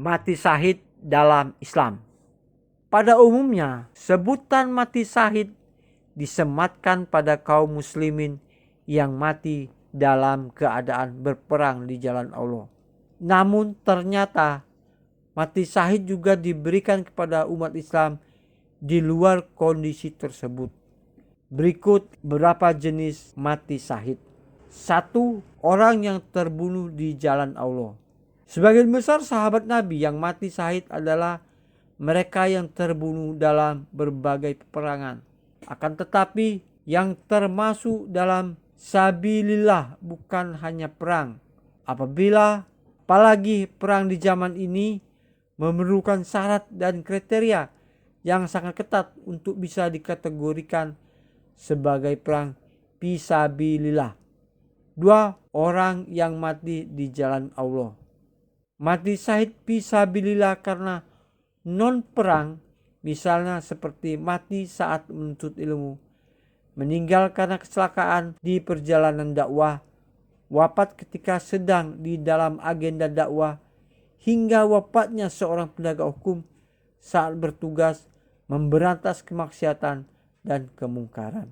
mati syahid dalam Islam. Pada umumnya, sebutan mati syahid disematkan pada kaum muslimin yang mati dalam keadaan berperang di jalan Allah. Namun ternyata mati syahid juga diberikan kepada umat Islam di luar kondisi tersebut. Berikut beberapa jenis mati syahid. 1. Orang yang terbunuh di jalan Allah. Sebagian besar sahabat Nabi yang mati syahid adalah mereka yang terbunuh dalam berbagai peperangan. Akan tetapi yang termasuk dalam sabilillah bukan hanya perang. Apalagi perang di zaman ini memerlukan syarat dan kriteria yang sangat ketat untuk bisa dikategorikan sebagai perang fisabilillah. 2. Orang yang mati di jalan Allah. Mati syahid fisabilillah karena non perang, misalnya seperti mati saat menuntut ilmu, meninggal karena kecelakaan di perjalanan dakwah, wafat ketika sedang di dalam agenda dakwah, hingga wafatnya seorang penegak hukum saat bertugas memberantas kemaksiatan dan kemungkaran.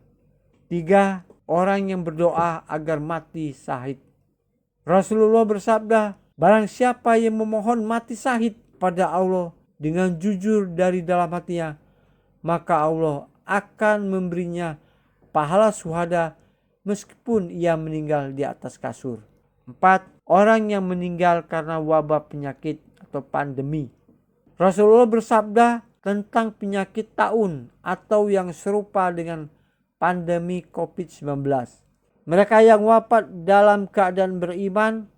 3. Orang yang berdoa agar mati syahid. Rasulullah bersabda, barang siapa yang memohon mati syahid pada Allah dengan jujur dari dalam hatinya, maka Allah akan memberinya pahala syuhada meskipun ia meninggal di atas kasur. 4. Orang yang meninggal karena wabah penyakit atau pandemi. Rasulullah bersabda tentang penyakit taun atau yang serupa dengan pandemi COVID-19. Mereka yang wafat dalam keadaan beriman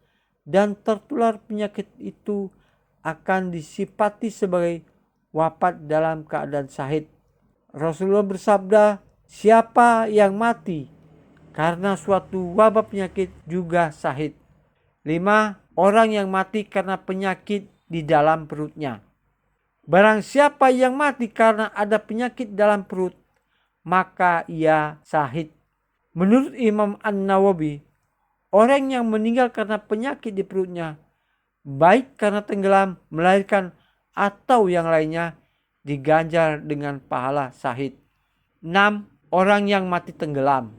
dan tertular penyakit itu akan disifati sebagai wafat dalam keadaan syahid. Rasulullah bersabda, siapa yang mati karena suatu wabah penyakit juga syahid. 5. Orang yang mati karena penyakit di dalam perutnya. Barang siapa yang mati karena ada penyakit dalam perut, maka ia syahid. Menurut Imam An-Nawawi, orang yang meninggal karena penyakit di perutnya, baik karena tenggelam, melahirkan, atau yang lainnya, diganjar dengan pahala syahid. 6. Orang yang mati tenggelam.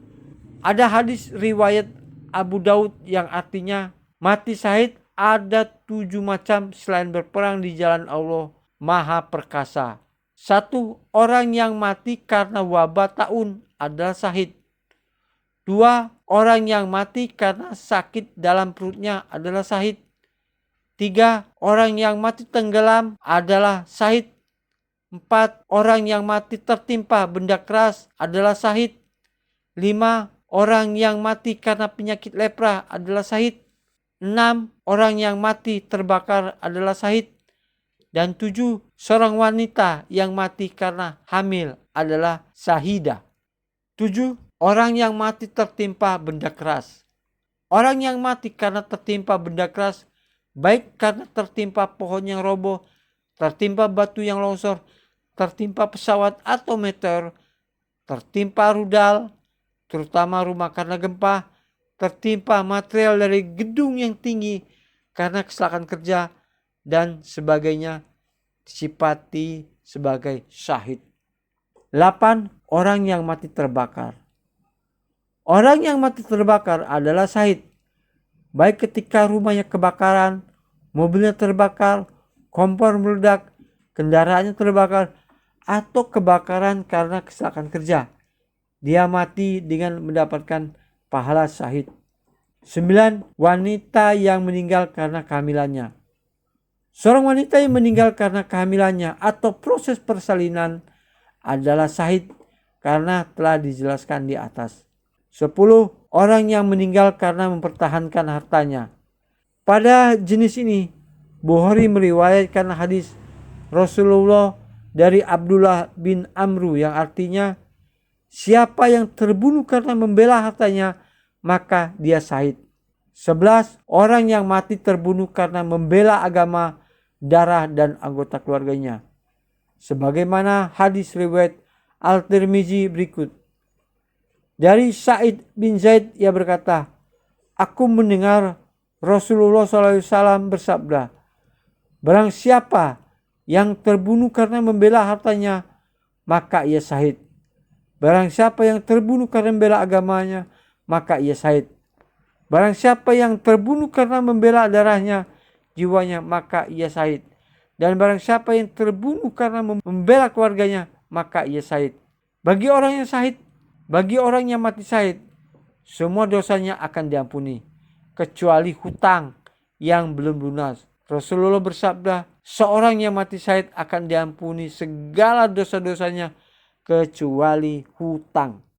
Ada hadis riwayat Abu Daud yang artinya mati syahid ada 7 macam selain berperang di jalan Allah Maha Perkasa. 1. Orang yang mati karena wabah taun adalah syahid. 2. Orang yang mati karena sakit dalam perutnya adalah syahid. 3. Orang yang mati tenggelam adalah syahid. 4. Orang yang mati tertimpa benda keras adalah syahid. 5. Orang yang mati karena penyakit lepra adalah syahid. 6. Orang yang mati terbakar adalah syahid. Dan 7. Seorang wanita yang mati karena hamil adalah syahidah. 7. Orang yang mati tertimpa benda keras. Orang yang mati karena tertimpa benda keras, baik karena tertimpa pohon yang roboh, tertimpa batu yang longsor, tertimpa pesawat atau meteor, tertimpa rudal, terutama rumah karena gempa, tertimpa material dari gedung yang tinggi karena kecelakaan kerja, dan sebagainya, disifati sebagai syahid. 8. Orang yang mati terbakar. Orang yang mati terbakar adalah syahid, baik ketika rumahnya kebakaran, mobilnya terbakar, kompor meledak, kendaraannya terbakar, atau kebakaran karena kecelakaan kerja. Dia mati dengan mendapatkan pahala syahid. 9. Wanita yang meninggal karena kehamilannya. Seorang wanita yang meninggal karena kehamilannya atau proses persalinan adalah syahid karena telah dijelaskan di atas. 10. Orang yang meninggal karena mempertahankan hartanya. Pada jenis ini, Bukhari meriwayatkan hadis Rasulullah dari Abdullah bin Amru yang artinya, siapa yang terbunuh karena membela hartanya, maka dia syahid. 11. Orang yang mati terbunuh karena membela agama, darah, dan anggota keluarganya. Sebagaimana hadis riwayat Al-Tirmizi berikut. Dari Sa'id bin Zaid, ia berkata, aku mendengar Rasulullah SAW bersabda, Barang siapa yang terbunuh karena membela hartanya, maka ia syahid. Barang siapa yang terbunuh karena membela agamanya, maka ia syahid. Barang siapa yang terbunuh karena membela darahnya, jiwanya, maka ia syahid. Dan barang siapa yang terbunuh karena membela keluarganya, maka ia syahid. Bagi orang yang syahid, bagi orang yang mati syahid, semua dosanya akan diampuni, kecuali hutang yang belum lunas. Rasulullah bersabda, seorang yang mati syahid akan diampuni segala dosa-dosanya kecuali hutang.